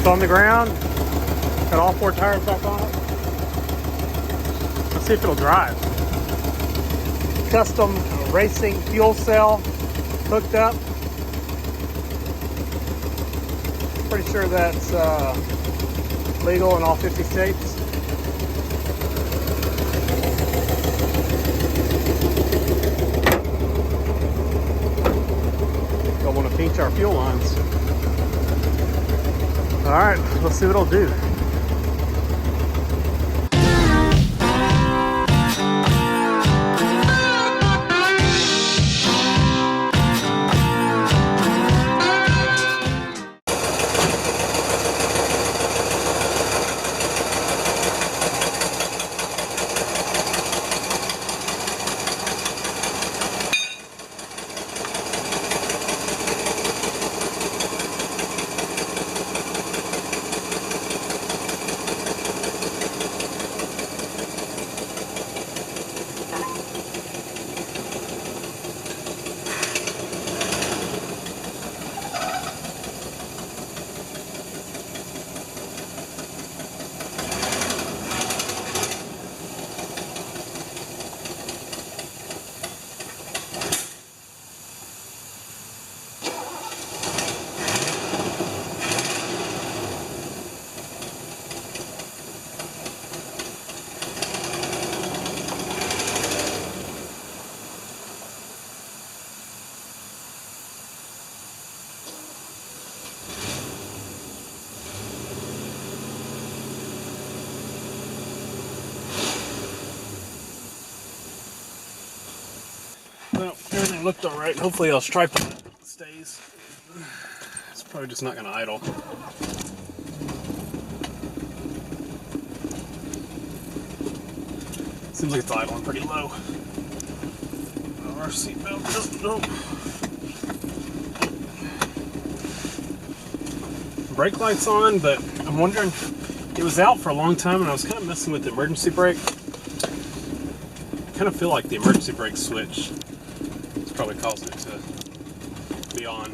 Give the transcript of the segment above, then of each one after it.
It's on the ground. Got all 4 tires back on it. Let's see if it'll drive. Custom racing fuel cell hooked up. Pretty sure that's legal in all 50 states. Don't want to pinch our fuel lines. All right, let's see what it'll do. Well, everything looked all right. Hopefully our tripod stays. It's probably just not going to idle. Seems like it's idling pretty low. Our seatbelt doesn't go. Brake light's on, but I'm wondering, it was out for a long time and I was kind of messing with the emergency brake. I kind of feel like the emergency brake switch is probably causing it to be on.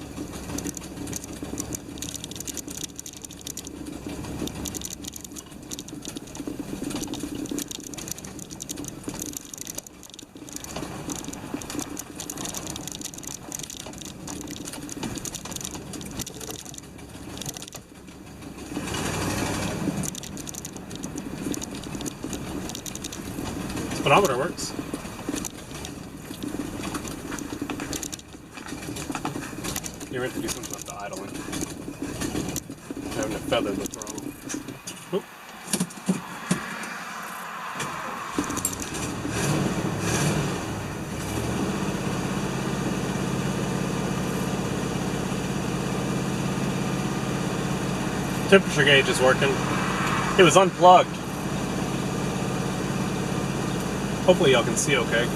Speedometer works. You're meant to do something about the idling. Having to feather the throttle. Oop. Temperature gauge is working. It was unplugged. Hopefully y'all can see okay.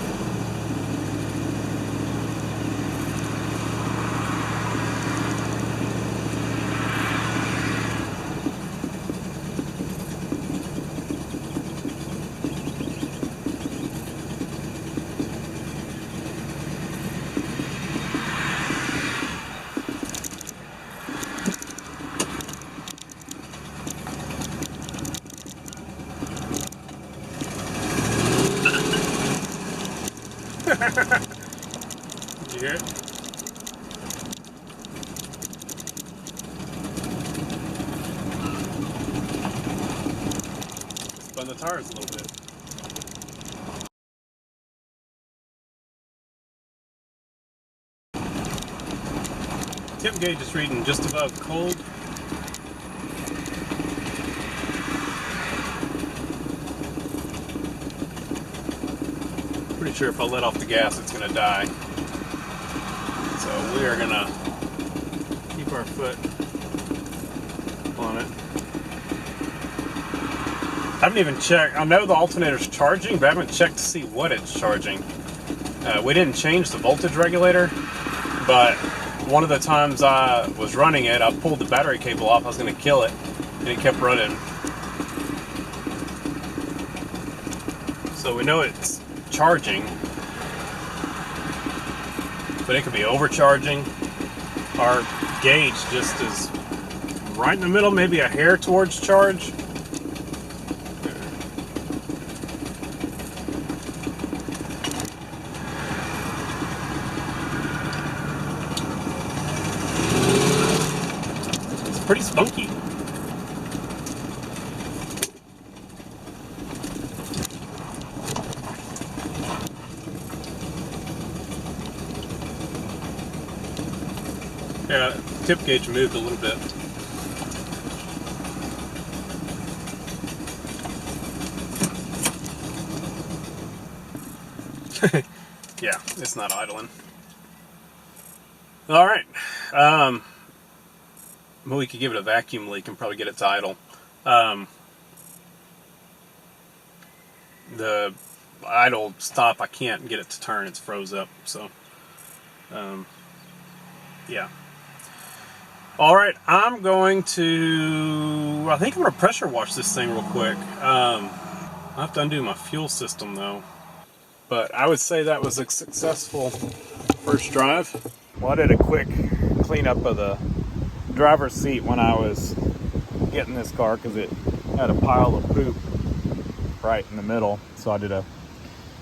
Did you hear it? Spun the tires a little bit. Temp gauge is reading just above cold. Pretty sure if I let off the gas, it's going to die. So we are going to keep our foot on it. I haven't even checked. I know the alternator's charging, but I haven't checked to see what it's charging. We didn't change the voltage regulator, but one of the times I was running it, I pulled the battery cable off. I was going to kill it, and it kept running. So we know it's charging, but it could be overcharging. Our gauge just is right in the middle, maybe a hair towards charge. It's pretty spunky. Yeah, tip gauge moved a little bit. Yeah, it's not idling. All right. Well, we could give it a vacuum leak and probably get it to idle. The idle stop, I can't get it to turn. It's froze up. So, yeah. All right, I'm going to, I think I'm going to pressure wash this thing real quick. I'll have to undo my fuel system though. But I would say that was a successful first drive. Well, I did a quick cleanup of the driver's seat when I was getting this car because it had a pile of poop right in the middle. So I did a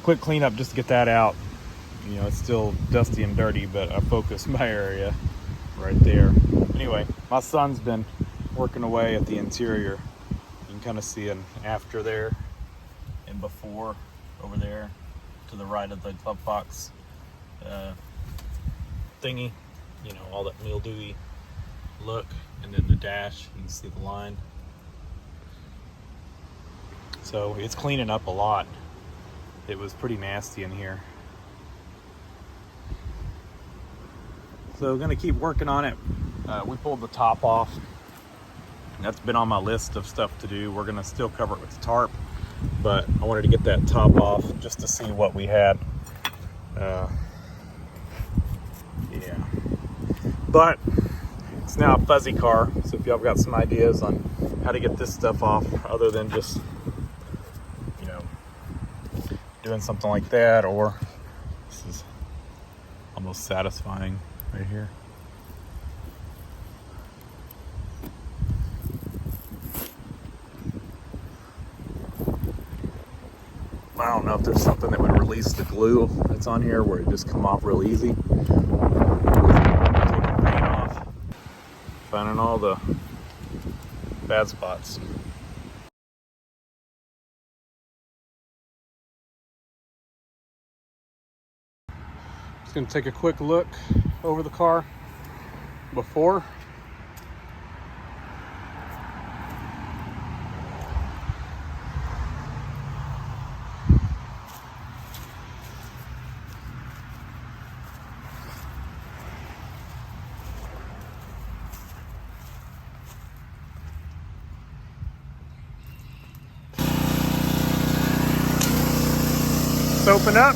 quick cleanup just to get that out. You know, it's still dusty and dirty, but I focused my area right there. Anyway, my son's been working away at the interior. You can kind of see an after there and before over there to the right of the glove box thingy. You know, all that mildewy look, and then the dash, you can see the line. So it's cleaning up a lot. It was pretty nasty in here. So we're gonna keep working on it. We pulled the top off. That's been on my list of stuff to do. We're gonna still cover it with the tarp, but I wanted to get that top off just to see what we had. Yeah. But it's now a fuzzy car, so if y'all got some ideas on how to get this stuff off other than just, you know, doing something like that, or this is almost satisfying right here. I don't know if there's something that would release the glue that's on here where it just come off real easy. Taking the paint off, finding all the bad spots. Just gonna take a quick look over the car before. Open up.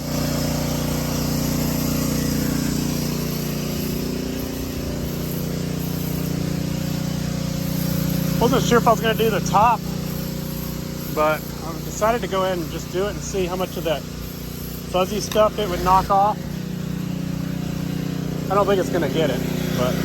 Wasn't sure if I was going to do the top, but I decided to go ahead and just do it and see how much of that fuzzy stuff it would knock off. I don't think it's going to get it, but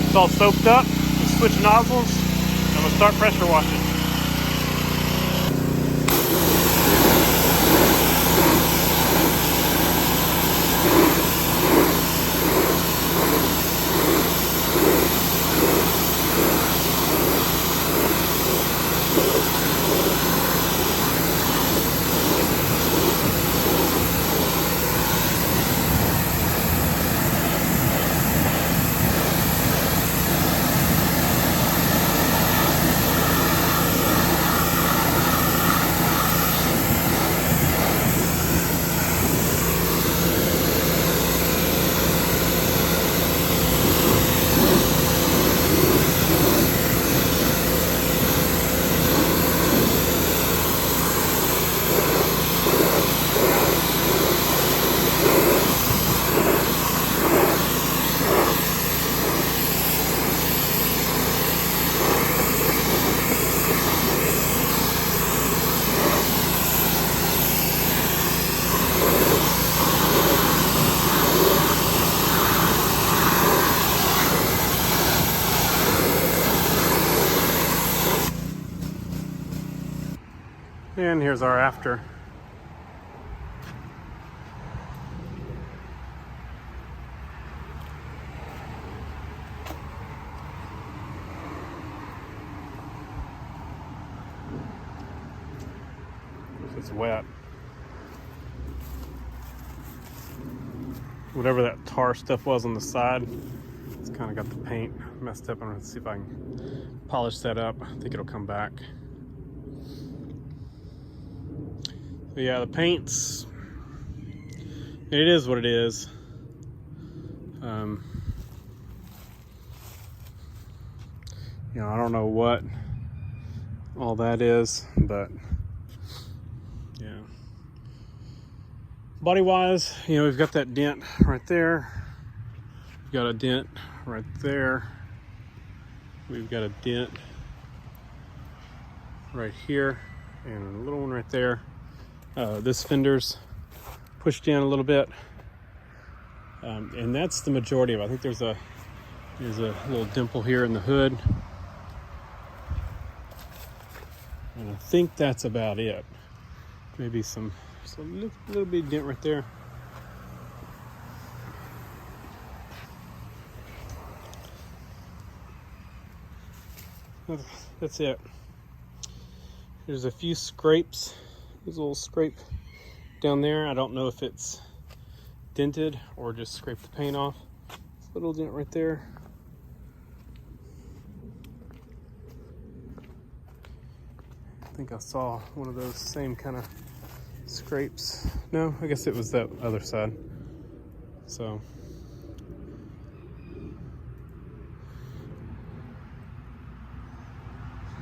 it's all soaked up. We'll switch nozzles and we'll start pressure washing. And here's our after. It's wet. Whatever that tar stuff was on the side, it's kind of got the paint messed up. I'm gonna see if I can polish that up. I think it'll come back. But yeah, the paint's, it is what it is. You know, I don't know what all that is, but yeah. Body wise, you know, we've got that dent right there. We've got a dent right there. We've got a dent right here and a little one right there. This fender's pushed in a little bit, and that's the majority of it. I think there's a little dimple here in the hood, and I think that's about it. Maybe some little bit of dent right there. That's it. There's a few scrapes. There's a little scrape down there. I don't know if it's dented or just scraped the paint off. There's a little dent right there. I think I saw one of those same kind of scrapes. No, I guess it was that other side. So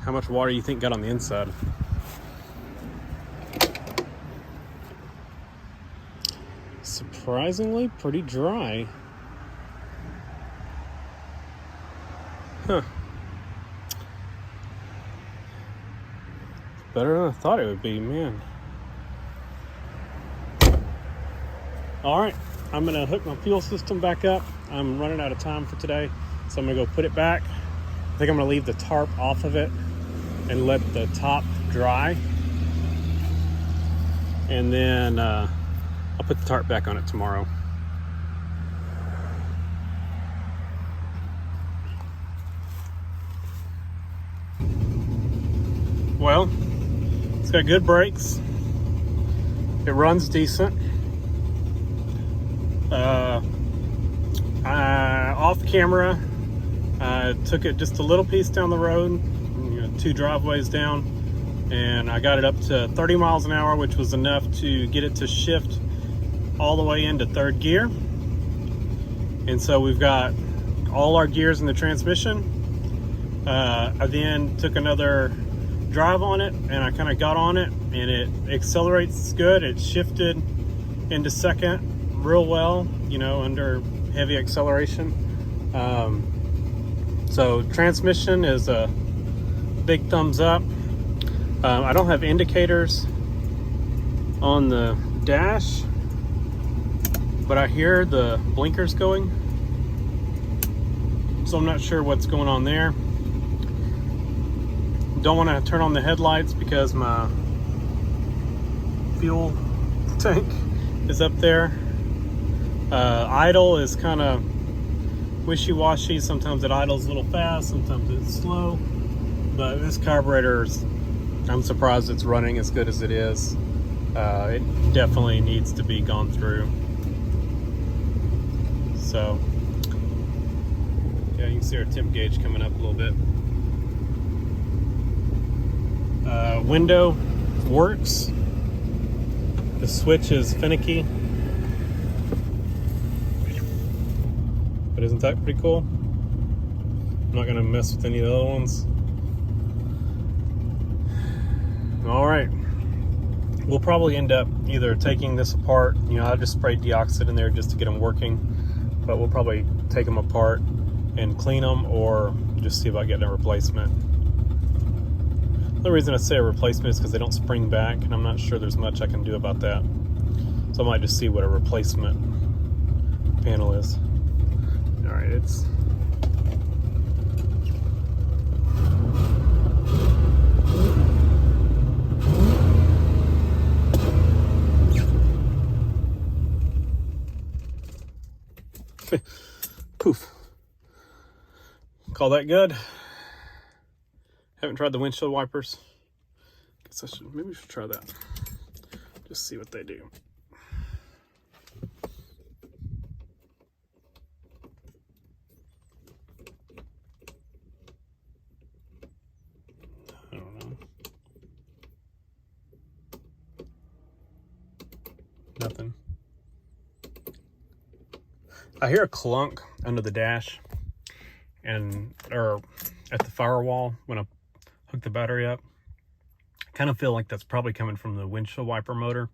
how much water you think got on the inside? Surprisingly pretty dry. Huh. Better than I thought it would be, man. All right, I'm gonna hook my fuel system back up. I'm running out of time for today, so I'm gonna go put it back. I think I'm gonna leave the tarp off of it and let the top dry. And then I'll put the tarp back on it tomorrow. Well, it's got good brakes. It runs decent. Off camera, I took it just a little piece down the road, 2 driveways down, and I got it up to 30 miles an hour, which was enough to get it to shift all the way into 3rd gear. And so we've got all our gears in the transmission. I then took another drive on it, and I kind of got on it, and it accelerates good. It shifted into 2nd real well, under heavy acceleration. So transmission is a big thumbs up. I don't have indicators on the dash, but I hear the blinkers going, so I'm not sure what's going on there. Don't want to turn on the headlights because my fuel tank is up there. Idle is kind of wishy-washy. Sometimes it idles a little fast, sometimes it's slow, but this carburetor, I'm surprised it's running as good as it is. It definitely needs to be gone through. So yeah, you can see our temp gauge coming up a little bit. Window works. The switch is finicky, but isn't that pretty cool? I'm not gonna mess with any of the other ones. All right, we'll probably end up either taking this apart. I just sprayed deoxit in there just to get them working, but we'll probably take them apart and clean them, or just see about getting a replacement. The reason I say a replacement is because they don't spring back, and I'm not sure there's much I can do about that. So I might just see what a replacement panel is. All right, it's Call that good. Haven't tried the windshield wipers. Guess maybe we should try that. Just see what they do. I don't know. Nothing. I hear a clunk under the dash or at the firewall when I hook the battery up. I kind of feel like that's probably coming from the windshield wiper motor.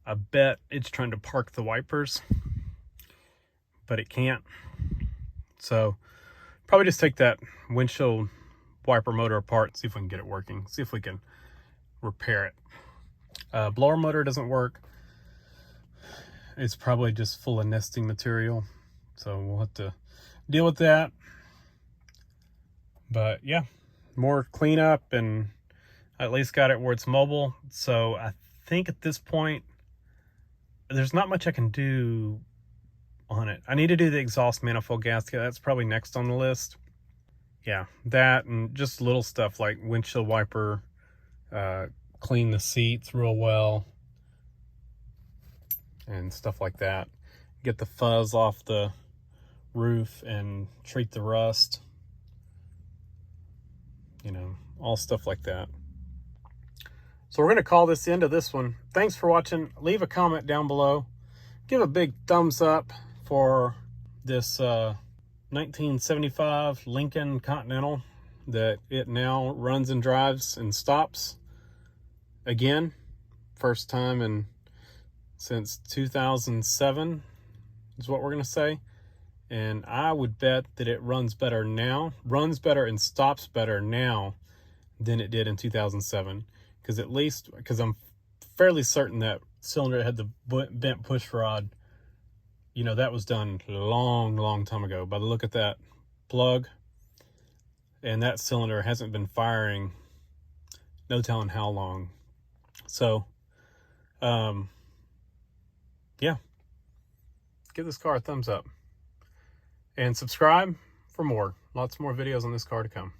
I bet it's trying to park the wipers, but it can't. So probably just take that windshield wiper motor apart, see if we can get it working, see if we can repair it. Blower motor doesn't work. It's probably just full of nesting material, so we'll have to deal with that. But yeah, more cleanup, and I at least got it where it's mobile. So I think at this point, there's not much I can do on it. I need to do the exhaust manifold gasket. That's probably next on the list. Yeah, that and just little stuff like windshield wiper, clean the seats real well, and stuff like that. Get the fuzz off the roof and treat the rust. You know, all stuff like that. So we're going to call this the end of this one. Thanks for watching. Leave a comment down below. Give a big thumbs up for this 1975 Lincoln Continental that it now runs and drives and stops again. First time since 2007 is what we're going to say. And I would bet that it runs better and stops better now than it did in 2007. Because I'm fairly certain that cylinder that had the bent push rod, you know, that was done a long time ago. By the look at that plug, and that cylinder hasn't been firing no telling how long. So, yeah, give this car a thumbs up. And subscribe for more. Lots more videos on this car to come.